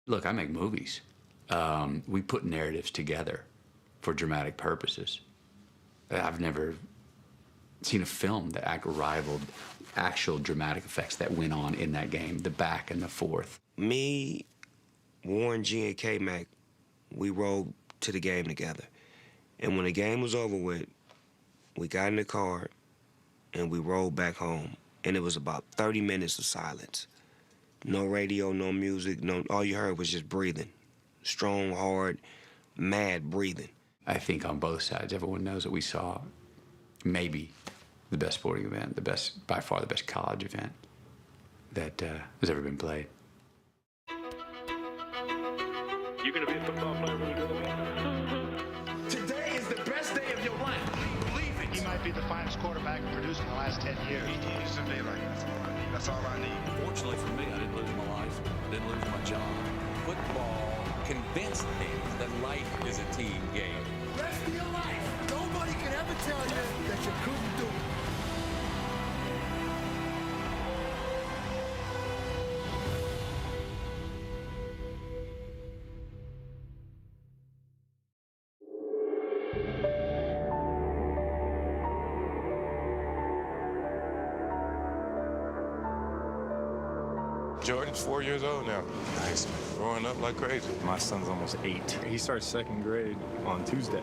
Look, I make movies. We put narratives together for dramatic purposes. I've never seen a film that rivaled actual dramatic effects that went on in that game, the back and the forth. Me, Warren G, and K-Mac, we rode to the game together. And when the game was over with, we got in the car and we rode back home. And it was about 30 minutes of silence. No radio, no music, all you heard was just breathing. Strong, hard, mad breathing. I think on both sides, everyone knows that we saw maybe the best sporting event, by far the best college event that has ever been played. You're going to be a football player when you grow up. Today is the best day of your life. Believe it. He might be the finest quarterback produced in the last 10 years. He used to be like, that's all I need. Fortunately for me, I didn't lose my life, didn't lose my job. Football convinced me that life is a team game. Rest of your life. Nobody can ever tell you that you couldn't do it. Jordan's 4 years old now. Nice, man. Growing up like crazy. My son's almost 8. He starts second grade on Tuesday.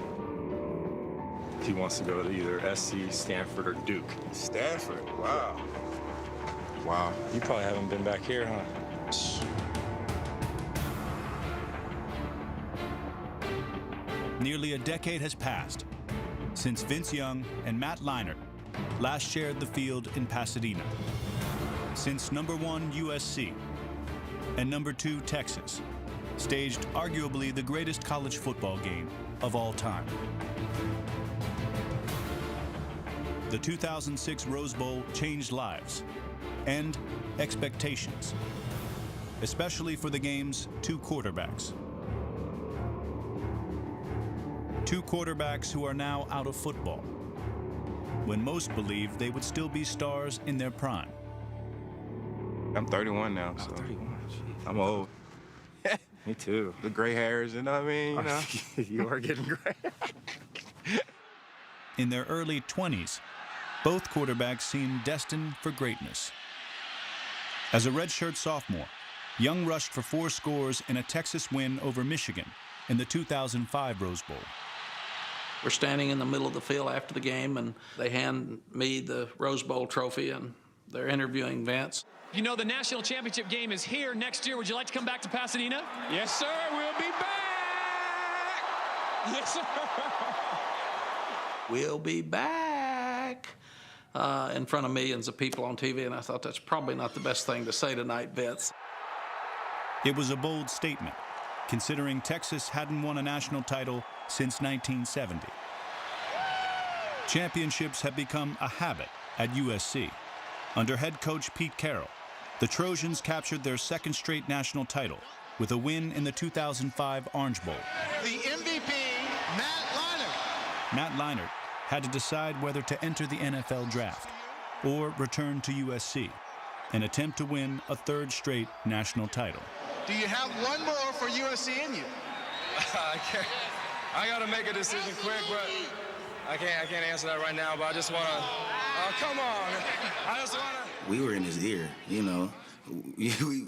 He wants to go to either SC, Stanford, or Duke. Stanford, wow. Wow. You probably haven't been back here, huh? Nearly a decade has passed since Vince Young and Matt Leinart last shared the field in Pasadena. Since number 1 USC and number 2 Texas staged arguably the greatest college football game of all time. The 2006 Rose Bowl changed lives and expectations, especially for the game's 2 quarterbacks. 2 quarterbacks who are now out of football, when most believed they would still be stars in their prime. I'm 31 now, so 31. I'm old. Me too. The gray hairs, you know what I mean? You know? You are getting gray. In their early 20s, both quarterbacks seemed destined for greatness. As a redshirt sophomore, Young rushed for 4 scores in a Texas win over Michigan in the 2005 Rose Bowl. We're standing in the middle of the field after the game, and they hand me the Rose Bowl trophy, and they're interviewing Vince. You know the national championship game is here next year. Would you like to come back to Pasadena? Yes, sir, we'll be back! Yes, sir! We'll be back in front of millions of people on TV, and I thought that's probably not the best thing to say tonight, Vince. It was a bold statement, considering Texas hadn't won a national title since 1970. Championships have become a habit at USC. Under head coach Pete Carroll, the Trojans captured their 2nd straight national title with a win in the 2005 Orange Bowl. The MVP, Matt Leinart. Matt Leinart had to decide whether to enter the NFL draft or return to USC and attempt to win a 3rd straight national title. Do you have one more for USC in you? I got to make a decision quick, but I can't answer that right now, but I just want to, come on. I just want to. We were in his ear, you know.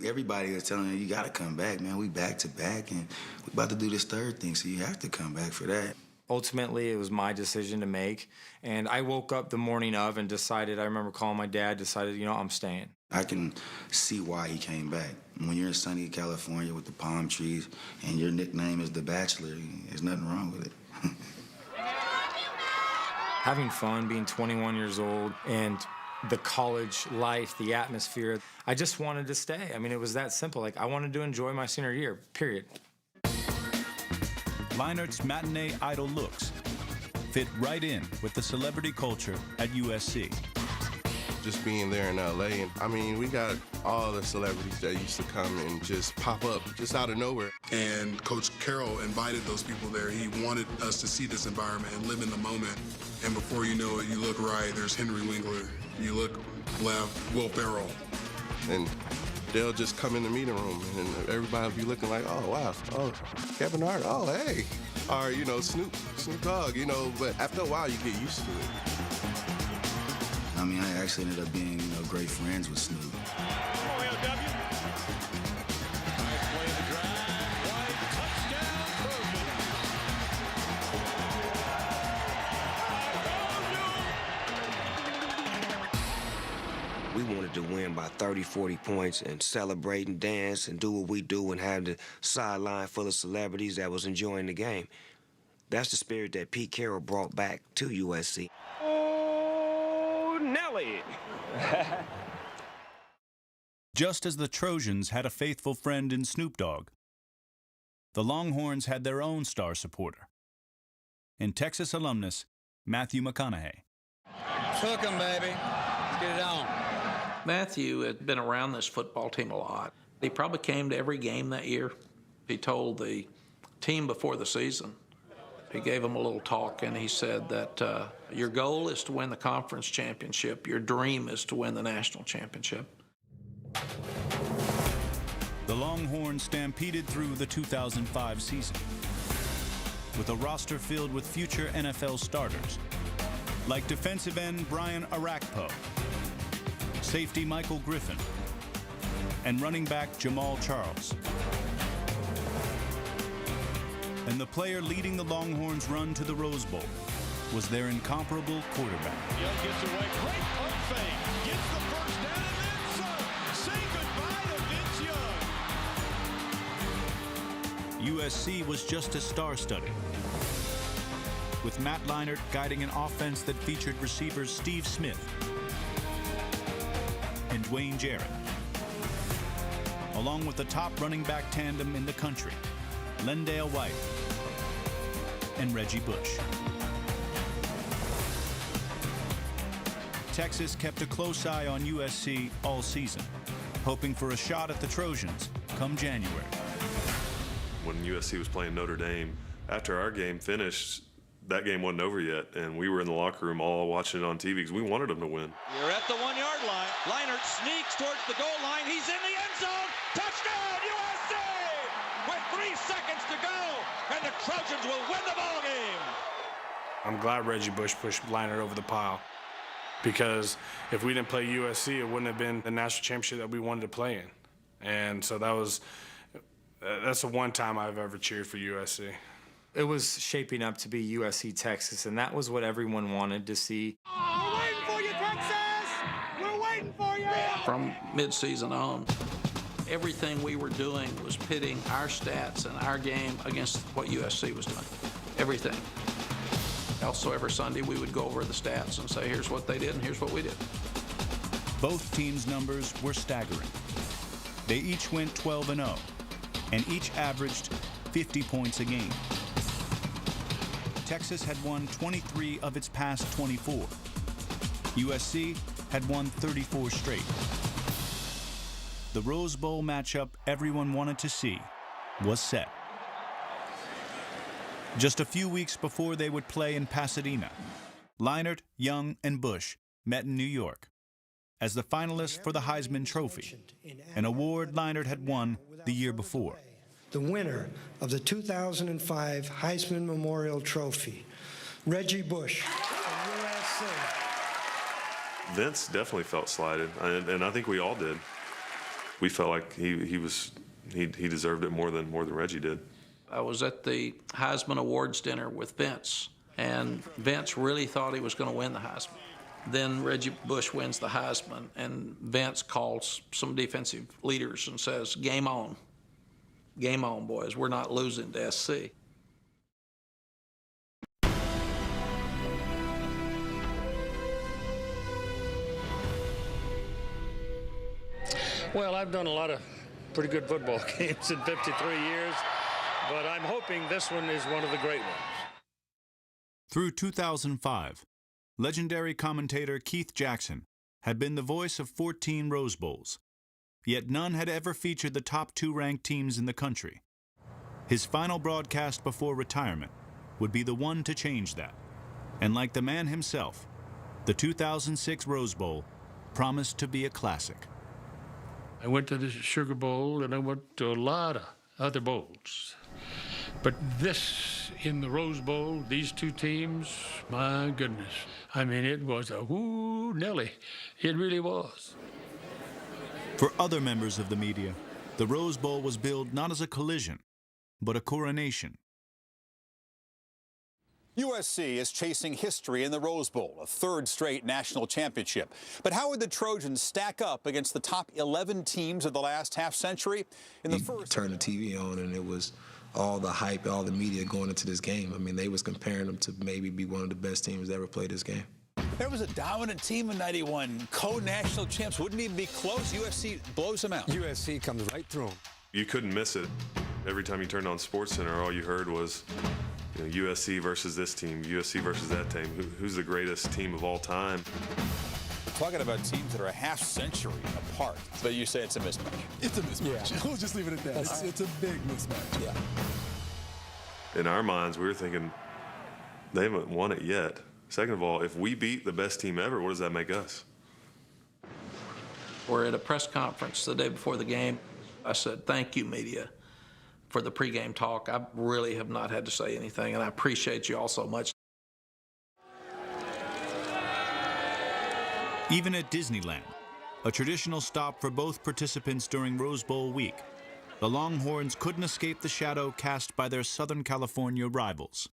Everybody was telling him, you got to come back, man. We back to back, and we about to do this 3rd thing, so you have to come back for that. Ultimately, it was my decision to make, and I woke up the morning of and decided, I remember calling my dad, decided, you know, I'm staying. I can see why he came back. When you're in sunny California with the palm trees and your nickname is The Bachelor, there's nothing wrong with it. Having fun, being 21 years old, and the college life, the atmosphere, I just wanted to stay. I mean, it was that simple. Like, I wanted to enjoy my senior year, period. Leinart's matinee idol looks fit right in with the celebrity culture at USC. Just being there in LA, and I mean, we got all the celebrities that used to come and just pop up just out of nowhere. And Coach Carroll invited those people there. He wanted us to see this environment and live in the moment. And before you know it, you look right, there's Henry Winkler. You look left, Will Ferrell. And they'll just come in the meeting room and everybody will be looking like, oh, wow, oh, Kevin Hart, oh, hey. Or, you know, Snoop Dogg, you know, but after a while you get used to it. I mean, I actually ended up being, you know, great friends with Snoop. We wanted to win by 30, 40 points and celebrate and dance and do what we do and have the sideline full of celebrities that was enjoying the game. That's the spirit that Pete Carroll brought back to USC. Oh, Nelly! Just as the Trojans had a faithful friend in Snoop Dogg, the Longhorns had their own star supporter, in Texas alumnus Matthew McConaughey. Took him, baby. Let's get it on. Matthew had been around this football team a lot. He probably came to every game that year. He told the team before the season, he gave them a little talk, and he said that your goal is to win the conference championship. Your dream is to win the national championship. The Longhorns stampeded through the 2005 season with a roster filled with future NFL starters, like defensive end Brian Arakpo, safety Michael Griffin, and running back Jamal Charles. And the player leading the Longhorns' run to the Rose Bowl was their incomparable quarterback. Young gets away, great pump fake, gets the first down and then some. Say goodbye to Vince Young. USC was just as star-studded, with Matt Leinart guiding an offense that featured receivers Steve Smith and Dwayne Jarrett, along with the top running back tandem in the country, Lendale White and Reggie Bush. Texas kept a close eye on USC all season, hoping for a shot at the Trojans come January. When USC was playing Notre Dame, after our game finished, that game wasn't over yet, and we were in the locker room all watching it on TV because we wanted them to win. You're at the 1 yard line. Leinart sneaks towards the goal line. He's in the end zone. Touchdown, USC! With 3 seconds to go, and the Trojans will win the ball game. I'm glad Reggie Bush pushed Leinart over the pile, because if we didn't play USC, it wouldn't have been the national championship that we wanted to play in. And so that's the one time I've ever cheered for USC. It was shaping up to be USC Texas, and that was what everyone wanted to see. We're waiting for you, Texas! We're waiting for you! From midseason on, everything we were doing was pitting our stats and our game against what USC was doing. Everything. Also, every Sunday we would go over the stats and say, here's what they did and here's what we did. Both teams' numbers were staggering. They each went 12-0, and each averaged 50 points a game. Texas had won 23 of its past 24. USC had won 34 straight. The Rose Bowl matchup everyone wanted to see was set. Just a few weeks before they would play in Pasadena, Leinart, Young, and Bush met in New York as the finalists for the Heisman Trophy, an award Leinart had won the year before. The winner of the 2005 Heisman Memorial Trophy, Reggie Bush of USC. Vince definitely felt slighted, and I think we all did. We felt like he deserved it more than Reggie did. I was at the Heisman Awards dinner with Vince, and Vince really thought he was going to win the Heisman. Then Reggie Bush wins the Heisman, and Vince calls some defensive leaders and says, game on. Game on, boys. We're not losing to SC. Well, I've done a lot of pretty good football games in 53 years, but I'm hoping this one is one of the great ones. Through 2005, legendary commentator Keith Jackson had been the voice of 14 Rose Bowls, yet none had ever featured the top 2 ranked teams in the country. His final broadcast before retirement would be the one to change that. And like the man himself, the 2006 Rose Bowl promised to be a classic. I went to the Sugar Bowl, and I went to a lot of other bowls. But this, in the Rose Bowl, these two teams, my goodness. I mean, it was a whoo Nelly. It really was. For other members of the media, the Rose Bowl was billed not as a collision, but a coronation. USC is chasing history in the Rose Bowl, a third straight national championship. But how would the Trojans stack up against the top 11 teams of the last half century? In the first, turn the TV on, and it was all the hype, all the media going into this game. I mean, they was comparing them to maybe be one of the best teams that ever played this game. there was a dominant team in '91, co-national champs. Wouldn't even be close. USC blows them out. USC comes right through them. You couldn't miss it. Every time you turned on SportsCenter, all you heard was, you know, USC versus this team, USC versus that team. Who's the greatest team of all time? We're talking about teams that are a half century apart, but you say it's a mismatch. It's a mismatch. Yeah. We'll just leave it at that. It's a big mismatch. Yeah. In our minds, we were thinking, they haven't won it yet. Second of all, if we beat the best team ever, what does that make us? We're at a press conference the day before the game. I said, thank you, media, for the pregame talk. I really have not had to say anything, and I appreciate you all so much. Even at Disneyland, a traditional stop for both participants during Rose Bowl week, the Longhorns couldn't escape the shadow cast by their Southern California rivals.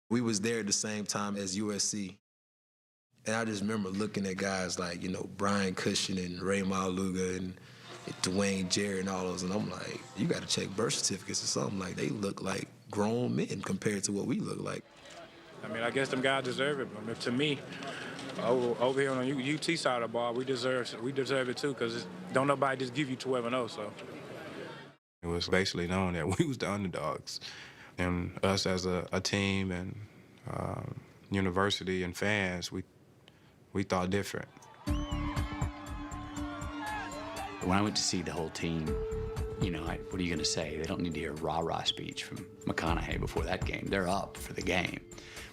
We was there at the same time as USC. And I just remember looking at guys like, you know, Brian Cushing and Ray Maluga and Dwayne Jarrett and all those, and I'm like, you got to check birth certificates or something. Like, they look like grown men compared to what we look like. I mean, I guess them guys deserve it. I mean, to me, over here on the UT side of the ball, we deserve it too, because don't nobody just give you 12-0. So it was basically known that we was the underdogs, and us as a team and university and fans, we thought different. When I went to see the whole team, you know, what are you going to say? They don't need to hear a rah-rah speech from McConaughey before that game. They're up for the game.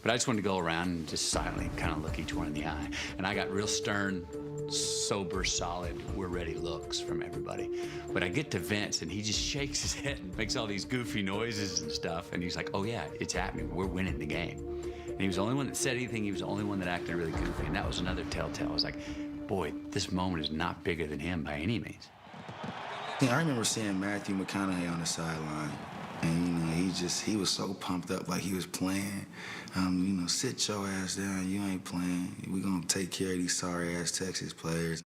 But I just wanted to go around and just silently kind of look each one in the eye. And I got real stern, sober, solid, we're ready looks from everybody. But I get to Vince, and he just shakes his head and makes all these goofy noises and stuff. And he's like, oh, yeah, it's happening. We're winning the game. And he was the only one that said anything. He was the only one that acted really goofy. And that was another telltale. I was like, boy, this moment is not bigger than him by any means. Yeah, I remember seeing Matthew McConaughey on the sideline, and you know, he was so pumped up, like he was playing. You know, sit your ass down, you ain't playing. We're gonna take care of these sorry ass Texas players.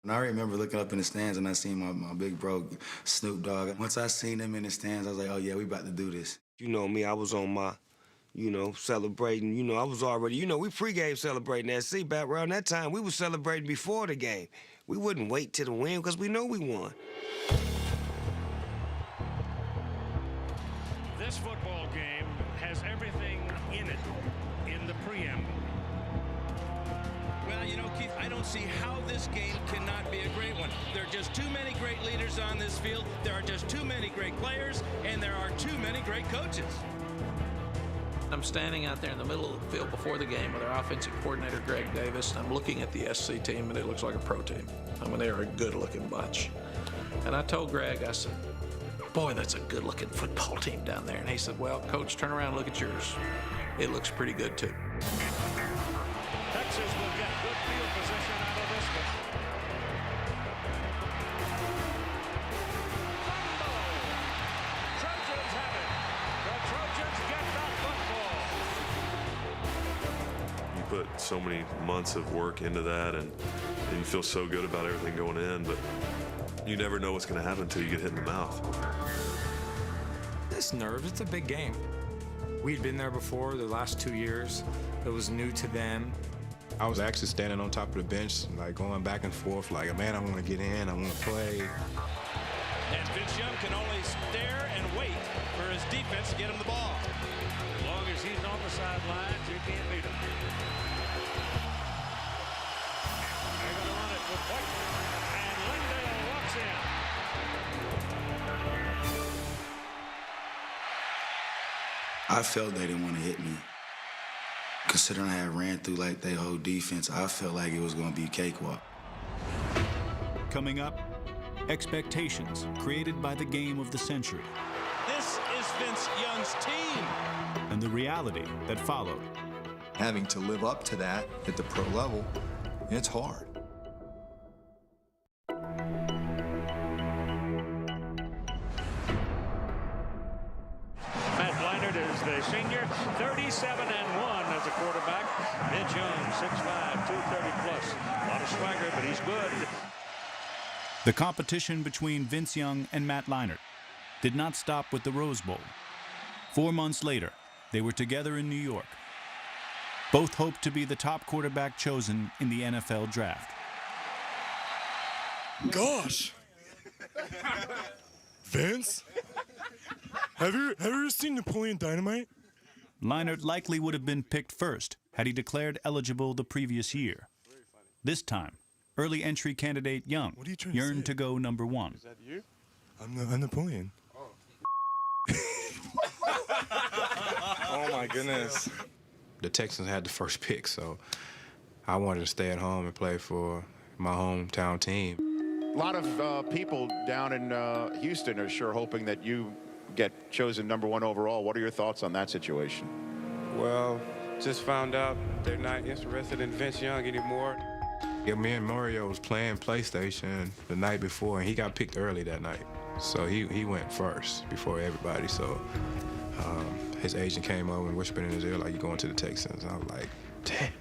And I remember looking up in the stands and I seen my big bro Snoop Dogg. Once I seen him in the stands, I was like, oh yeah, we about to do this. You know me, I was on my, you know, celebrating. You know, I was already, you know, we pregame celebrating at SC. Back around that time, we were celebrating before the game. We wouldn't wait till the win because we know we won. this football game has everything in it in the preamble. Well, you know, Keith, I don't see how this game cannot be a great one. There are just too many great leaders on this field. There are just too many great players, and there are too many great coaches. I'm standing out there in the middle of the field before the game with our offensive coordinator, Greg Davis, and I'm looking at the SC team, and it looks like a pro team. I mean, they are a good-looking bunch. And I told Greg, I said, boy, that's a good-looking football team down there. And he said, well, Coach, turn around and look at yours. It looks pretty good, too. Texas will get good field position out of this one. Trojans have it. The Trojans get the football. You put so many months of work into that, and you feel so good about everything going in, but you never know what's going to happen until you get hit in the mouth. It's nerves. It's a big game. We'd been there before the last 2 years. It was new to them. I was actually standing on top of the bench, like going back and forth, like, man, I want to get in, I want to play. And Vince Young can only stare and wait for his defense to get him the ball. As long as he's on the sidelines, you can't beat him. They're going to run it with White. And Lindale walks in. I felt they didn't want to hit me. Considering I had ran through like their whole defense, I felt like it was going to be a cakewalk. Coming up, expectations created by the game of the century, This is Vince Young's team. and the reality that followed. Having to live up to that at the pro level, it's hard. Matt Leinart is the senior, 37-1 as a quarterback. Vince Young, 6'5", 230 plus. A lot of swagger, but he's good. The competition between Vince Young and Matt Leinart did not stop with the Rose Bowl. 4 months later, they were together in New York. Both hoped to be the top quarterback chosen in the NFL draft. Gosh! Vince? Have you ever seen Napoleon Dynamite? Leinart likely would have been picked first had he declared eligible the previous year. This time, early entry candidate Young yearned to go number 1. Is that you? I'm Napoleon. Oh my goodness. The Texans had the first pick, so I wanted to stay at home and play for my hometown team. A lot of people down in Houston are sure hoping that you get chosen number 1 overall. What are your thoughts on that situation? Well, just found out they're not interested in Vince Young anymore. Yeah, me and Mario was playing PlayStation the night before, and he got picked early that night. So he went first before everybody. So his agent came over and whispered in his ear, like, "You're going to the Texans." And I was like, damn.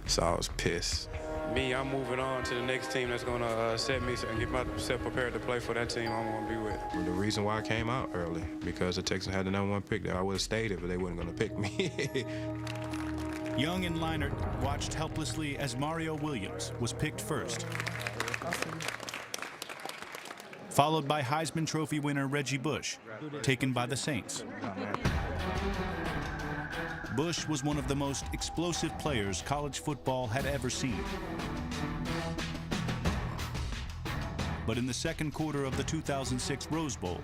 So I was pissed. Me, I'm moving on to the next team that's going to set me and get myself prepared to play for that team I'm going to be with. The reason why I came out early, because the Texans had the number 1 pick there. I would have stayed if they weren't going to pick me. Young and Leinart watched helplessly as Mario Williams was picked first, followed by Heisman Trophy winner Reggie Bush, taken by the Saints. Bush was one of the most explosive players college football had ever seen. But in the second quarter of the 2006 Rose Bowl,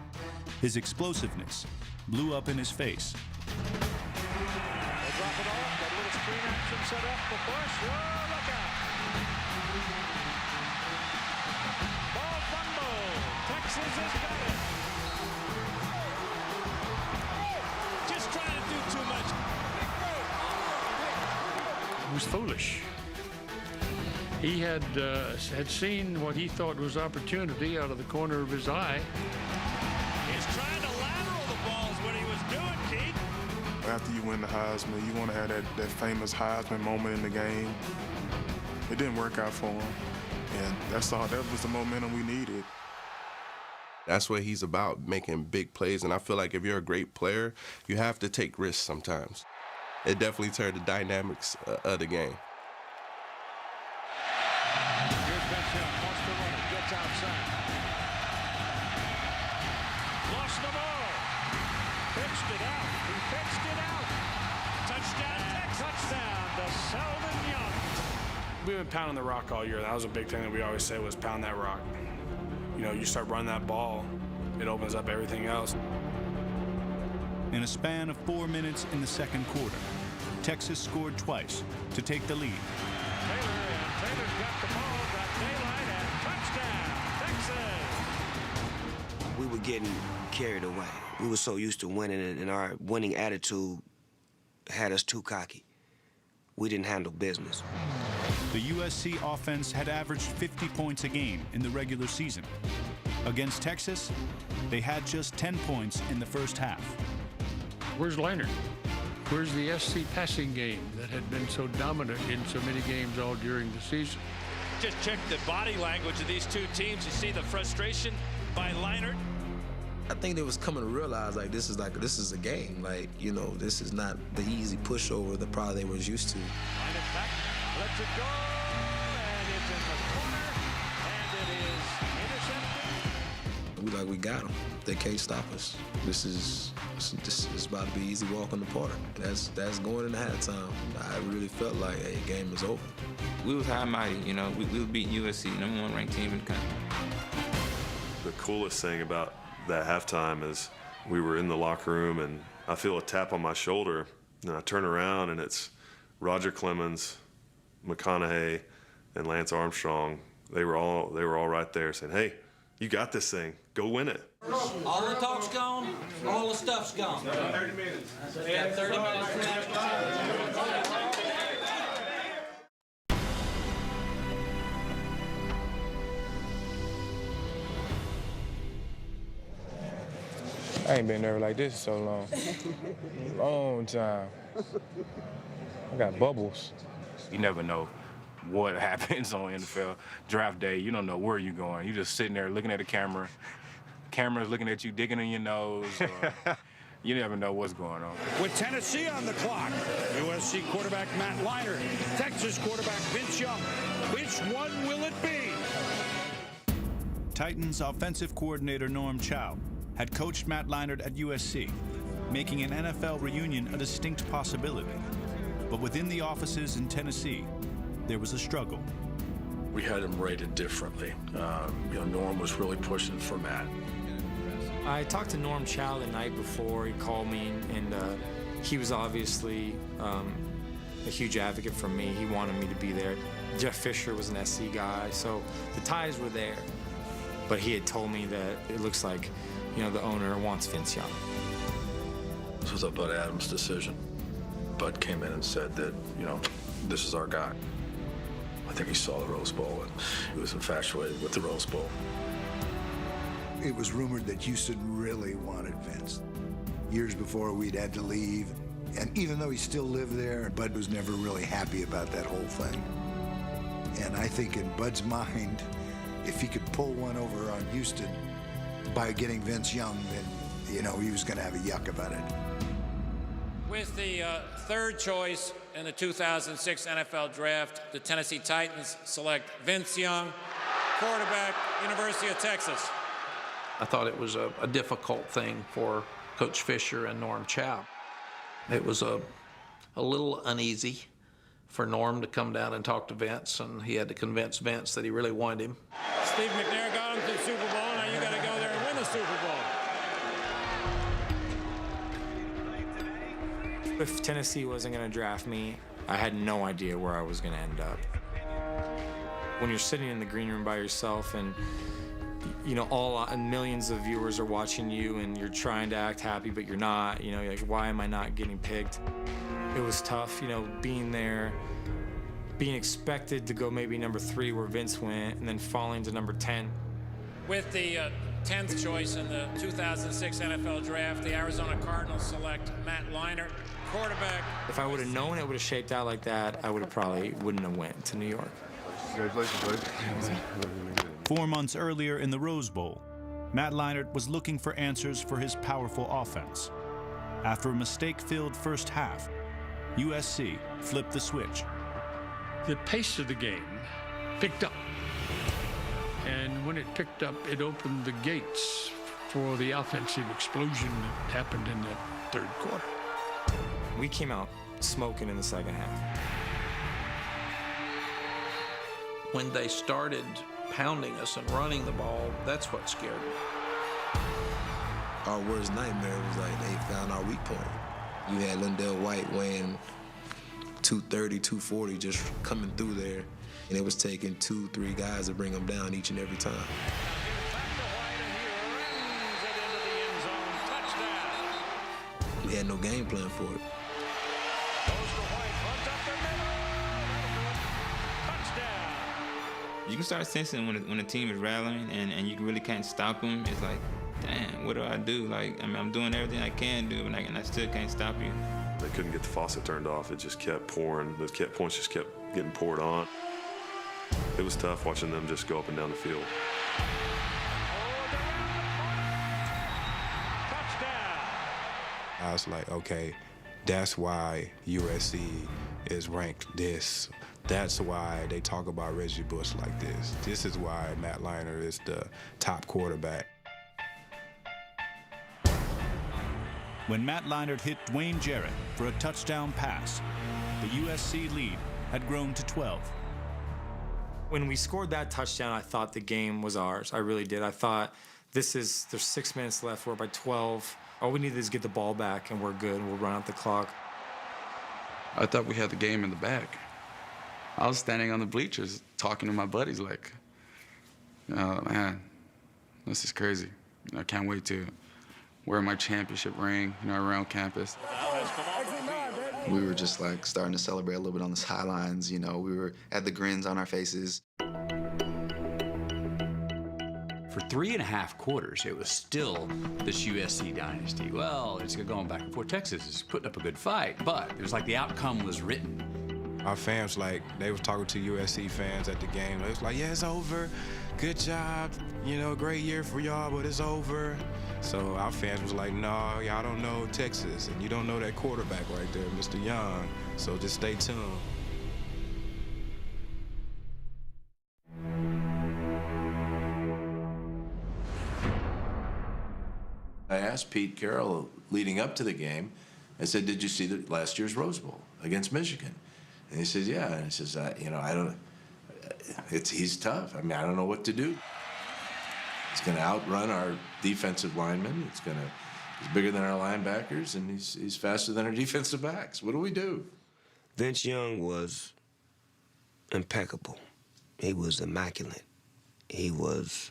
his explosiveness blew up in his face. They drop it off. Got a little screen action set up for Bush. Whoa, look out. Ball fumble. Texas has got it. Just trying to do too much. It was foolish. He had seen what he thought was opportunity out of the corner of his eye. He's trying to lateral the balls what he was doing, Keith. After you win the Heisman, you want to have that famous Heisman moment in the game. It didn't work out for him, and that was the momentum we needed. That's what he's about, making big plays. And I feel like if you're a great player, you have to take risks sometimes. It definitely turned the dynamics of the game. Here's Vince Young, wants to run it, gets outside. Lost the ball. Pitched it out. He pitched it out. Touchdown, Texas. Touchdown to Selden Young. We've been pounding the rock all year. That was a big thing that we always say was pound that rock. You know, you start running that ball, it opens up everything else. In a span of 4 minutes in the second quarter, Texas scored twice to take the lead. Taylor's got the ball, got daylight, and touchdown, Texas. We were getting carried away. We were so used to winning, and our winning attitude had us too cocky. We didn't handle business. The USC offense had averaged 50 points a game in the regular season. Against Texas, they had just 10 points in the first half. Where's Leinart? Where's the SC passing game that had been so dominant in so many games all during the season? Just check the body language of these two teams. You see the frustration by Leinart. I think they was coming to realize this is a game. Like, you know, this is not the easy pushover that probably they was used to. Line it back, lets it go, and it's in the corner, and it is intercepted. We got them. They can't stop us. This is about to be easy walk in the park. That's going into halftime. I really felt like, hey, game is over. We was high mighty, you know. We was beating USC, #1 ranked team in the country. The coolest thing about that halftime is we were in the locker room and I feel a tap on my shoulder and I turn around and it's Roger Clemens, McConaughey, and Lance Armstrong. They were all right there saying, "Hey, You got this thing. Go win it. All the talk's gone, all the stuff's gone. 30 minutes. We have 30 minutes for national championship. I ain't been there like this so long. Long time. I got bubbles. You never know what happens on NFL draft day. You don't know where you're going. You're just sitting there looking at the camera. Camera's looking at you, digging in your nose. Or you never know what's going on. With Tennessee on the clock, USC quarterback Matt Leinart, Texas quarterback Vince Young. Which one will it be? Titans offensive coordinator Norm Chow had coached Matt Leinart at USC, making an NFL reunion a distinct possibility. But within the offices in Tennessee, there was a struggle. We had him rated differently. Norm was really pushing for Matt. I talked to Norm Chow the night before. He called me, and he was obviously a huge advocate for me. He wanted me to be there. Jeff Fisher was an SC guy, so the ties were there. But he had told me that it looks like, the owner wants Vince Young. This was a Bud Adams decision. Bud came in and said that, this is our guy. I think he saw the Rose Bowl, and he was infatuated with the Rose Bowl. It was rumored that Houston really wanted Vince. Years before, we'd had to leave. And even though he still lived there, Bud was never really happy about that whole thing. And I think in Bud's mind, if he could pull one over on Houston by getting Vince Young, then, he was going to have a yuck about it. With the third choice in the 2006 NFL Draft, the Tennessee Titans select Vince Young, quarterback, University of Texas. I thought it was a difficult thing for Coach Fisher and Norm Chow. It was a little uneasy for Norm to come down and talk to Vince, and he had to convince Vince that he really wanted him. Steve McNair got him to the Super Bowl. Now you got to go there and win the Super Bowl. If Tennessee wasn't going to draft me, I had no idea where I was going to end up. When you're sitting in the green room by yourself and millions of viewers are watching you and you're trying to act happy, but you're not, you're like, why am I not getting picked? It was tough, being there, being expected to go maybe number 3 where Vince went, and then falling to number 10. With the 10th choice in the 2006 NFL Draft, the Arizona Cardinals select Matt Leinart, quarterback. If I would have known it would have shaped out like that, I wouldn't have went to New York. Congratulations, buddy. 4 months earlier in the Rose Bowl, Matt Leinart was looking for answers for his powerful offense. After a mistake-filled first half, USC flipped the switch. The pace of the game picked up. And when it picked up, it opened the gates for the offensive explosion that happened in the third quarter. We came out smoking in the second half. When they started pounding us and running the ball, that's what scared me. Our worst nightmare was like they found our weak point. You had Lindell White weighing 230, 240 just coming through there, and it was taking 2-3 guys to bring him down each and every time. We had no game plan for it. You can start sensing when a team is rallying and you really can't stop them. It's like, damn, what do I do? Like, I'm doing everything I can do, and I still can't stop you. They couldn't get the faucet turned off. It just kept pouring. Those points just kept getting poured on. It was tough watching them just go up and down the field. I was like, okay, that's why USC is ranked this. That's why they talk about Reggie Bush like this. This is why Matt Leinart is the top quarterback. When Matt Leinart hit Dwayne Jarrett for a touchdown pass, the USC lead had grown to 12. When we scored that touchdown, I thought the game was ours. I really did. I thought, there's 6 minutes left. We're by 12. All we need is get the ball back, and we're good. We'll run out the clock. I thought we had the game in the bag. I was standing on the bleachers talking to my buddies like, oh, man, this is crazy. I can't wait to wear my championship ring, around campus. We were just like starting to celebrate a little bit on the sidelines, we were at the grins on our faces. For 3.5 quarters, it was still this USC dynasty. Well, it's going back and forth. Texas is putting up a good fight, but it was like the outcome was written. Our fans, they was talking to USC fans at the game. They was like, yeah, it's over. Good job. Great year for y'all, but it's over. So our fans was like, no, y'all don't know Texas, and you don't know that quarterback right there, Mr. Young. So just stay tuned. I asked Pete Carroll leading up to the game, I said, did you see last year's Rose Bowl against Michigan? And he says, yeah. And he says, I don't, he's tough. I don't know what to do. He's going to outrun our defensive linemen. He's bigger than our linebackers, and he's faster than our defensive backs. What do we do? Vince Young was impeccable. He was immaculate. He was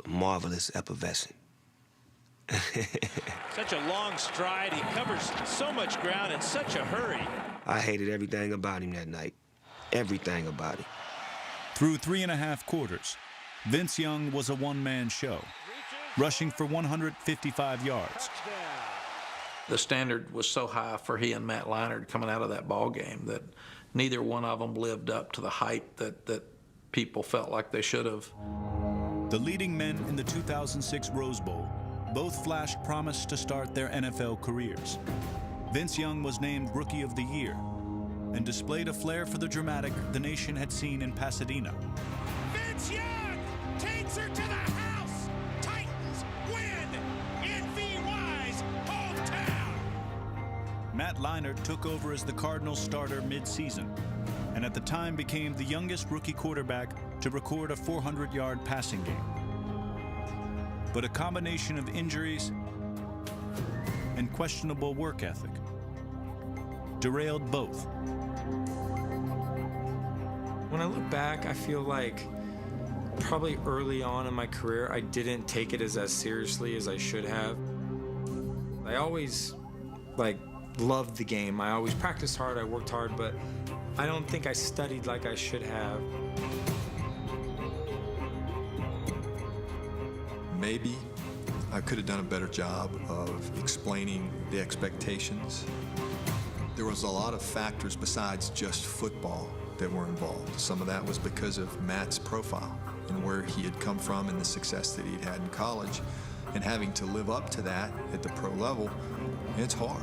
marvelous effervescent. Such a long stride. He covers so much ground in such a hurry. I hated everything about him that night. Everything about him. Through 3.5 quarters, Vince Young was a one-man show, rushing for 155 yards. The standard was so high for he and Matt Leinart coming out of that ball game that neither one of them lived up to the hype that people felt like they should have. The leading men in the 2006 Rose Bowl both flashed promise to start their NFL careers. Vince Young was named Rookie of the Year and displayed a flair for the dramatic the nation had seen in Pasadena. Vince Young takes her to the house. Titans win in VY's hometown. Matt Leinart took over as the Cardinals starter mid-season, and at the time became the youngest rookie quarterback to record a 400-yard passing game. But a combination of injuries and questionable work ethic derailed both. When I look back, I feel like probably early on in my career, I didn't take it as seriously as I should have. I always loved the game. I always practiced hard, I worked hard, but I don't think I studied like I should have. Maybe I could have done a better job of explaining the expectations. There was a lot of factors besides just football that were involved. Some of that was because of Matt's profile and where he had come from and the success that he'd had in college. And having to live up to that at the pro level, it's hard.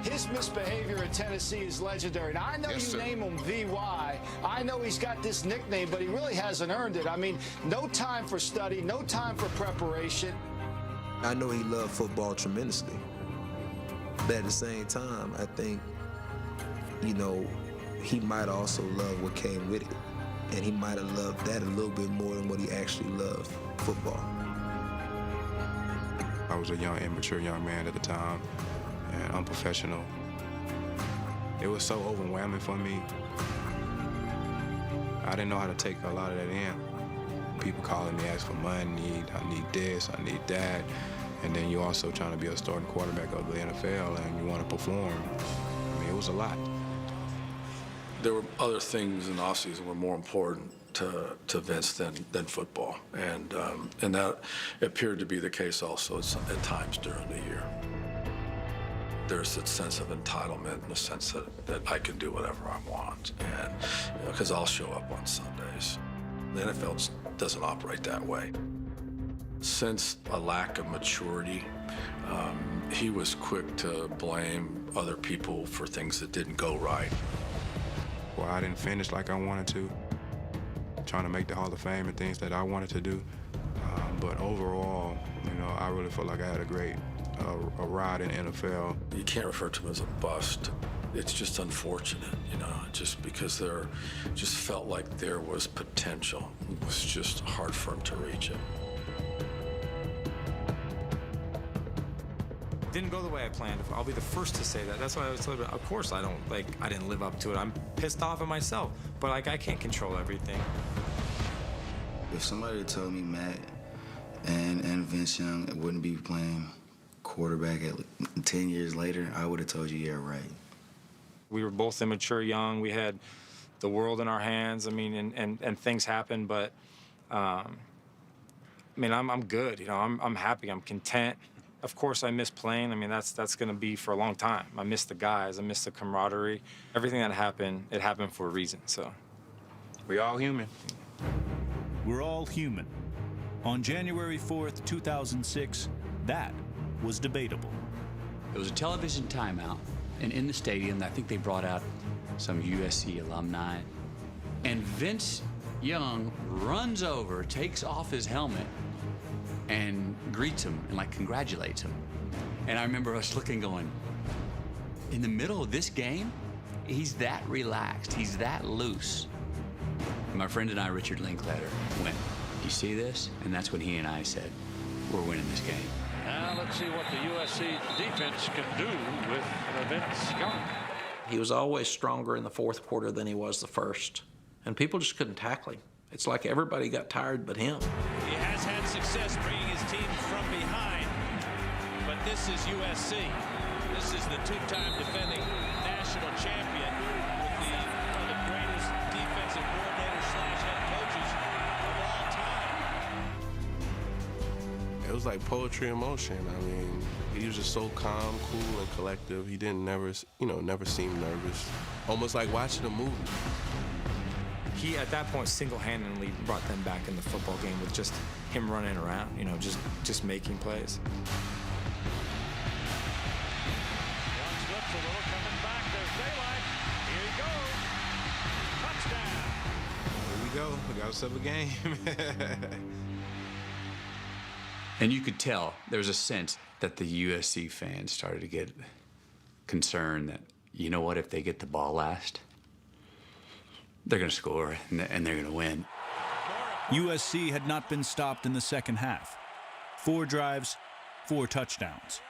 His misbehavior at Tennessee is legendary. Now, I know you name him VY. I know he's got this nickname, but he really hasn't earned it. I mean, no time for study, no time for preparation. I know he loved football tremendously. But at the same time, I think, he might also love what came with it. And he might have loved that a little bit more than what he actually loved, football. I was a immature young man at the time, and unprofessional. It was so overwhelming for me. I didn't know how to take a lot of that in. People calling me, asking for money, I need this, I need that. And then you're also trying to be a starting quarterback of the NFL and you want to perform. I mean, it was a lot. There were other things in the offseason were more important to Vince than football. And that appeared to be the case also at times during the year. There's that sense of entitlement in the sense that I can do whatever I want. And because I'll show up on Sundays. The NFL doesn't operate that way. Since a lack of maturity, he was quick to blame other people for things that didn't go right. Well, I didn't finish like I wanted to, trying to make the Hall of Fame and things that I wanted to do. But overall, I really feel like I had a great ride in NFL. You can't refer to him as a bust. It's just unfortunate, just because there just felt like there was potential. It was just hard for him to reach it. Didn't go the way I planned. I'll be the first to say that. That's why I was telling you, of course I didn't live up to it. I'm pissed off at myself, but like I can't control everything. If somebody had told me Matt and Vince Young wouldn't be playing quarterback 10 years later, I would have told you, yeah, right. We were both immature young. We had the world in our hands. I mean, and things happen, but I mean, I'm good. You know, I'm happy. I'm content. Of course, I miss playing. I mean, that's going to be for a long time. I miss the guys. I miss the camaraderie. Everything that happened, it happened for a reason. So, we all human. We're all human. On January 4th, 2006, that was debatable. It was a television timeout, and in the stadium, I think they brought out some USC alumni, and Vince Young runs over, takes off his helmet, and greets him and congratulates him. And I remember us looking, going, in the middle of this game, he's that relaxed, he's that loose. And my friend and I, Richard Linklater, went, you see this? And that's when he and I said, we're winning this game. Now let's see what the USC defense can do with Vince Young. He was always stronger in the fourth quarter than he was the first, and people just couldn't tackle him. It's like everybody got tired but him. He has had success bringing his team from behind, but this is USC. This is the two-time defending national champion with one of the greatest defensive coordinators / head coaches of all time. It was like poetry in motion. I mean, he was just so calm, cool, and collective. He didn't never seem nervous. Almost like watching a movie. He, at that point, single-handedly brought them back in the football game with just him running around, you know, just making plays. One slips a little, coming back. There's daylight. Here he goes. Touchdown. Here we go. We got ourselves a game. And you could tell there was a sense that the USC fans started to get concerned that, you know what, if they get the ball last, they're going to score and they're going to win. USC had not been stopped in the second half. 4 drives, 4 touchdowns.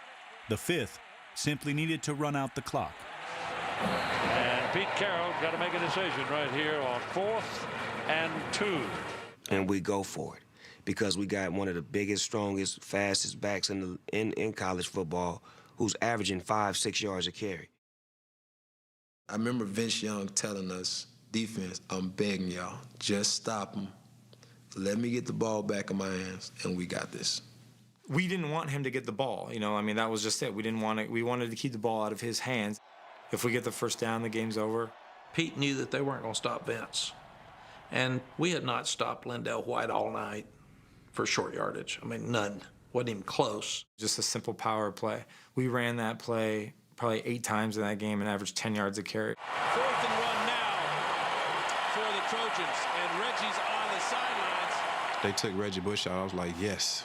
The 5th simply needed to run out the clock. And Pete Carroll got to make a decision right here on 4th and 2. And we go for it because we got one of the biggest, strongest, fastest backs in college football who's averaging 5-6 yards a carry. I remember Vince Young telling us, defense, I'm begging y'all, just stop him. Let me get the ball back in my hands, and we got this. We didn't want him to get the ball, you know. I mean, that was just it. We wanted to keep the ball out of his hands. If we get the first down, the game's over. Pete knew that they weren't going to stop Vince. And we had not stopped Lindell White all night for short yardage. I mean, none. Wasn't even close. Just a simple power play. We ran that play probably 8 times in that game and averaged 10 yards a carry. 4th and 1 now for the Trojans, and Reggie's on the sidelines. They took Reggie Bush out. I was like, yes.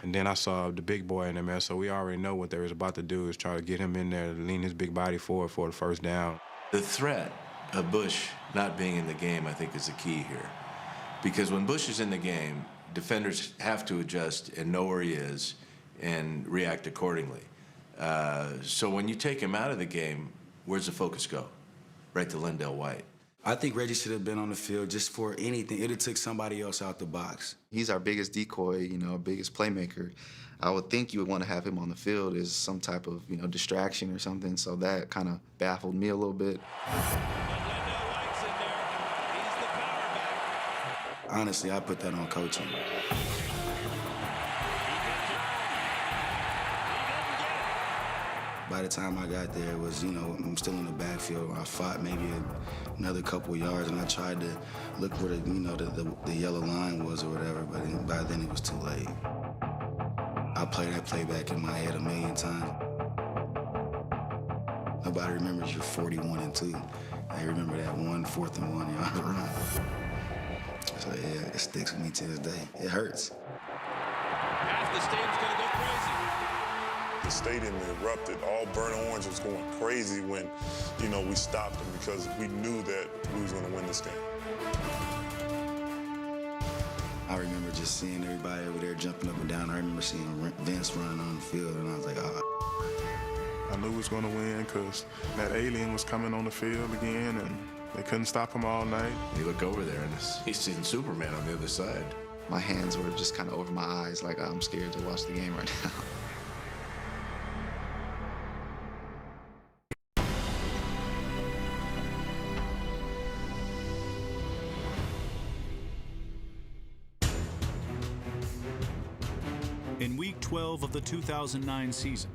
And then I saw the big boy in there, man, so we already know what they was about to do is try to get him in there to lean his big body forward for the first down. The threat of Bush not being in the game, I think, is the key here. Because when Bush is in the game, defenders have to adjust and know where he is and react accordingly. So when you take him out of the game, where's the focus go? Right to Lindell White. I think Reggie should have been on the field just for anything. It would took somebody else out the box. He's our biggest decoy, you know, our biggest playmaker. I would think you would want to have him on the field as some type of, you know, distraction or something. So that kind of baffled me a little bit. Honestly, I put that on coaching. By the time I got there, it was, you know, I'm still in the backfield. I fought maybe another couple of yards, and I tried to look where the, you know, the yellow line was or whatever, but by then it was too late. I played that play back in my head a million times. Nobody remembers your 41 and 2. I remember that 4th and 1 yard run. So yeah, it sticks with me to this day. It hurts. Half the stadium's gonna go crazy. The stadium erupted. All burnt orange was going crazy when, you know, we stopped them because we knew that we was gonna win this game. I remember just seeing everybody over there jumping up and down. I remember seeing Vince running on the field, and I was like, oh. I knew we was going to win because that alien was coming on the field again, and they couldn't stop him all night. You look over there, and he's seeing Superman on the other side. My hands were just kind of over my eyes, like I'm scared to watch the game right now. In Week 12 of the 2009 season,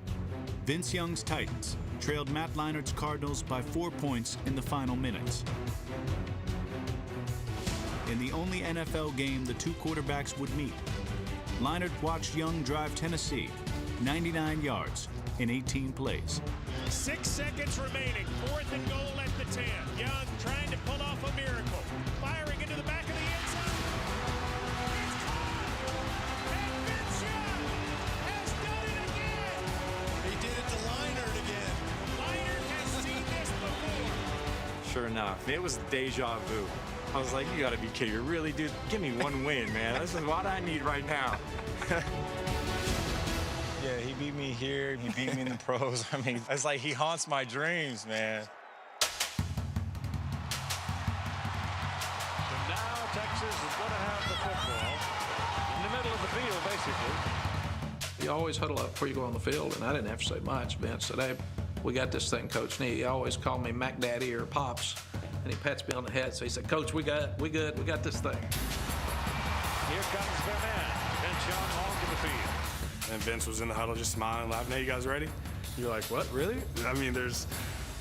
Vince Young's Titans trailed Matt Leinert's Cardinals by 4 points in the final minutes. In the only NFL game the two quarterbacks would meet, Leinart watched Young drive Tennessee 99 yards in 18 plays. 6 seconds remaining. 4th and goal at the 10. Young trying to pull off a miracle. Firing into the back of the end zone. Sure enough, it was deja vu. I was like, you gotta be kidding me. Really, dude? Give me one win, man. This is what I need right now. Yeah, he beat me here. He beat me in the pros. I mean, it's like he haunts my dreams, man. And now Texas is going to have the football in the middle of the field, basically. You always huddle up before you go on the field, and I didn't have to say much. Vince said, hey, we got this thing, Coach. And he always called me Mac Daddy or Pops, and he pats me on the head. So he said, Coach, we good, we got this thing. Here comes their man, Vince Young, onto the field. And Vince was in the huddle just smiling, laughing. Hey, you guys ready? You're like, what, really? I mean, there's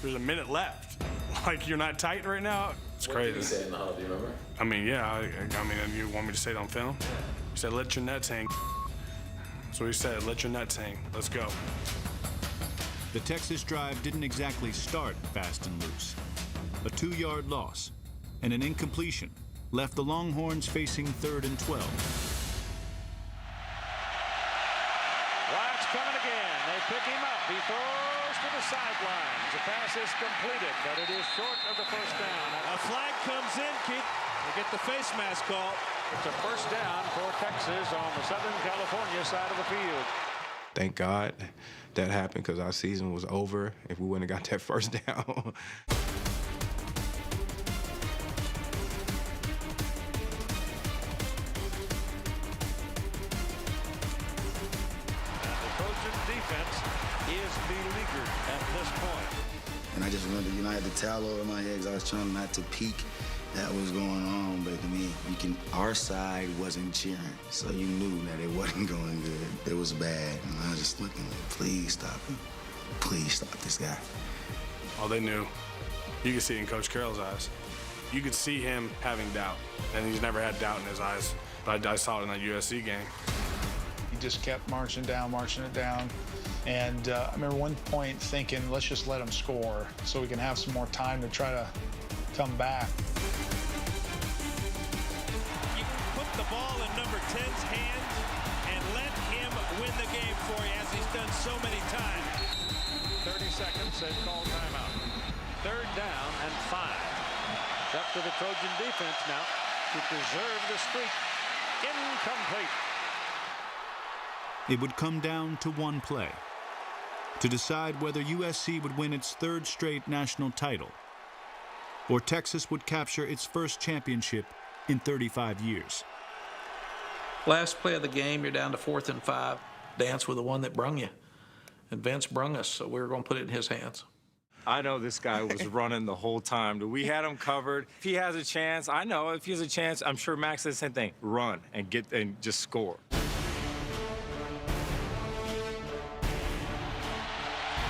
a minute left. Like, you're not tight right now? It's crazy. What did he say in the huddle, do you remember? I mean, yeah, I mean, you want me to say it on film? He said, let your nuts hang. So he said, let your nuts hang. Let's go. The Texas drive didn't exactly start fast and loose. A 2-yard loss and an incompletion left the Longhorns facing 3rd and 12. Watch coming again. They pick him up. He throws to the sidelines. The pass is completed, but it is short of the first down. A flag comes in, Keith. They get the face mask call. It's a first down for Texas on the Southern California side of the field. Thank God that happened because our season was over if we wouldn't have got that first down. Defense is beleaguered at this point. And I just remember, I had the towel over my head because I was trying not to peek at what was going on. But I mean, our side wasn't cheering, so you knew that it wasn't going good. It was bad. And I was just looking like, please stop him. Please stop this guy. Oh, they knew. You could see it in Coach Carroll's eyes. You could see him having doubt, and he's never had doubt in his eyes. But I saw it in that USC game. He just kept marching it down. And I remember one point thinking, let's just let him score so we can have some more time to try to come back. You put the ball in number 10's hands and let him win the game for you, as he's done so many times. 30 seconds, they've called timeout. 3rd down and 5. It's up to the Trojan defense now to preserve the streak. Incomplete. It would come down to one play to decide whether USC would win its 3rd straight national title or Texas would capture its first championship in 35 years. Last play of the game, you're down to 4th and 5. Dance with the one that brung you. And Vince brung us, so we were going to put it in his hands. I know this guy was running the whole time. We had him covered. If he has a chance, I know if he has a chance, I'm sure Max said the same thing. Run and just score. 4th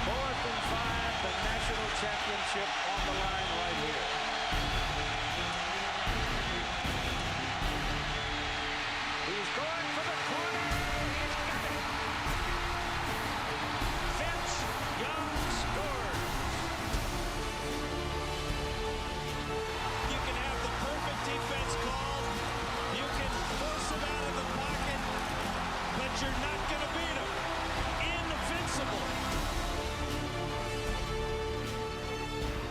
and 5, the national championship on the line right here. He's going for the corner. He's got it. Vince Young scored. You can have the perfect defense called. You can force him out of the pocket, but you're not going to beat him. Invincible.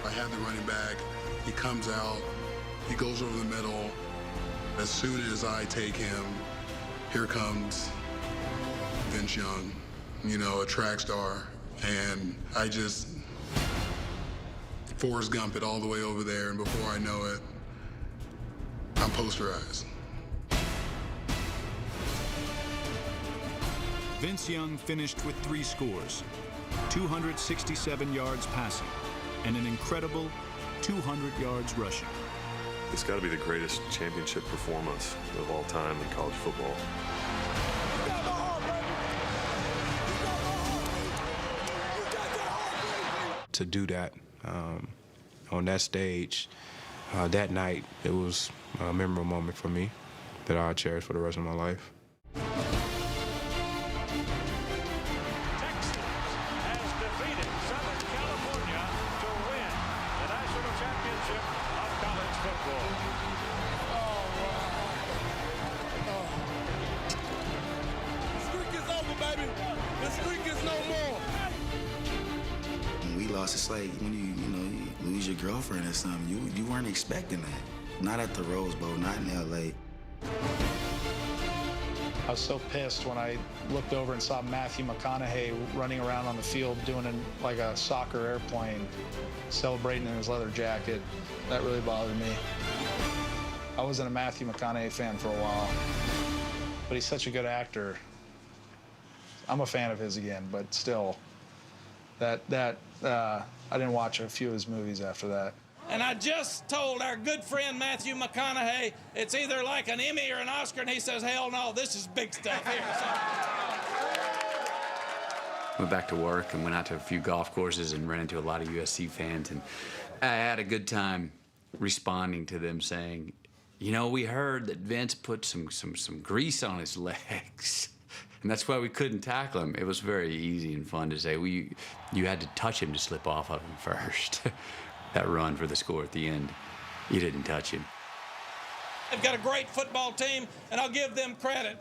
I have the running back. He comes out. He goes over the middle. As soon as I take him, here comes Vince Young, a track star. And I just Forrest Gump it all the way over there, and before I know it, I'm posterized. Vince Young finished with 3 scores, 267 yards passing, and an incredible 200 yards rushing. It's got to be the greatest championship performance of all time in college football. To do that on that stage that night, it was a memorable moment for me that I'll cherish for the rest of my life. Texas has defeated Southern California to win the national championship of college football. Oh, wow. The streak is over, baby. The streak is no more. When we lost, it's like when you lose your girlfriend or something. You weren't expecting that. Not at the Rose Bowl, not in L.A. I was so pissed when I looked over and saw Matthew McConaughey running around on the field doing like a soccer airplane, celebrating in his leather jacket. That really bothered me. I wasn't a Matthew McConaughey fan for a while, but he's such a good actor. I'm a fan of his again, but still, I didn't watch a few of his movies after that. And I just told our good friend Matthew McConaughey it's either like an Emmy or an Oscar, and he says, hell no, this is big stuff here. Went back to work and went out to a few golf courses and ran into a lot of USC fans, and I had a good time responding to them saying, you know, we heard that Vince put some grease on his legs. And that's why we couldn't tackle him. It was very easy and fun to say, you had to touch him to slip off of him first. That run for the score at the end, you didn't touch him. They've got a great football team, and I'll give them credit.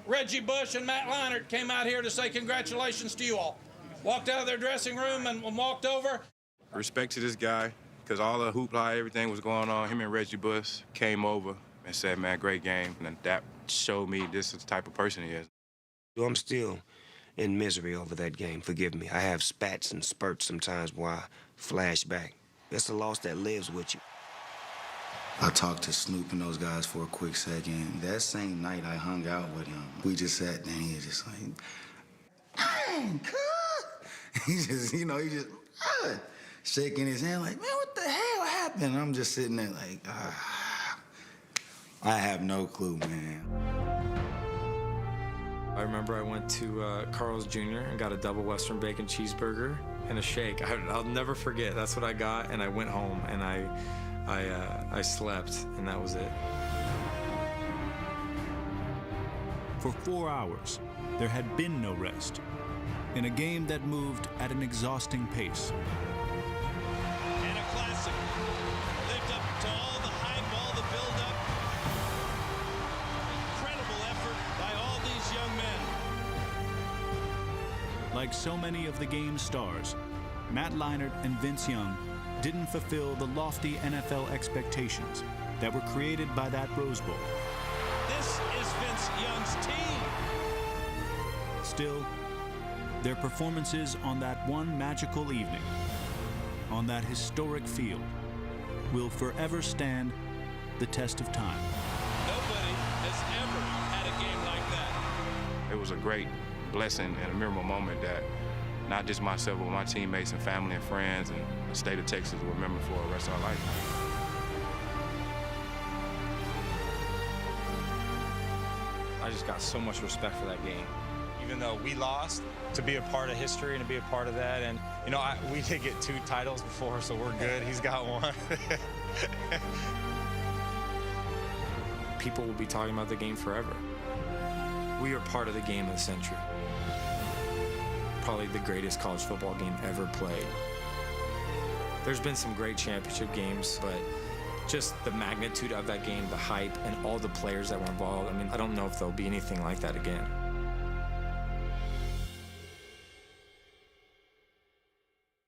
Reggie Bush and Matt Leinart came out here to say congratulations to you all. Walked out of their dressing room and walked over. Respect to this guy, because all the hoopla, everything was going on. Him and Reggie Bush came over and said, man, great game. And that showed me this is the type of person he is. I'm still in misery over that game. Forgive me. I have spats and spurts sometimes where I flash back. It's a loss that lives with you. I talked to Snoop and those guys for a quick second. That same night I hung out with him. We just sat there and he was just like, dang, cuz. He just shaking his hand like, man, what the hell happened? I'm just sitting there like, I have no clue, man. I remember I went to Carl's Jr. and got a double Western bacon cheeseburger and a shake. I'll never forget. That's what I got, and I went home and I slept, and that was it. For 4 hours, there had been no rest in a game that moved at an exhausting pace. And a classic. Lived up to all the hype, all the build-up. Incredible effort by all these young men. Like so many of the game's stars, Matt Leinart and Vince Young didn't fulfill the lofty NFL expectations that were created by that Rose Bowl. This is Vince Young's team. Still, their performances on that one magical evening, on that historic field, will forever stand the test of time. Nobody has ever had a game like that. It was a great blessing and a memorable moment that not just myself, but my teammates and family and friends and the state of Texas will remember for the rest of our life. I just got so much respect for that game. Even though we lost, to be a part of history and to be a part of that. And, you know, we did get 2 titles before, so we're good. He's got 1. People will be talking about the game forever. We are part of the game of the century. Probably the greatest college football game ever played. There's been some great championship games, but just the magnitude of that game, the hype, and all the players that were involved, I mean, I don't know if there'll be anything like that again.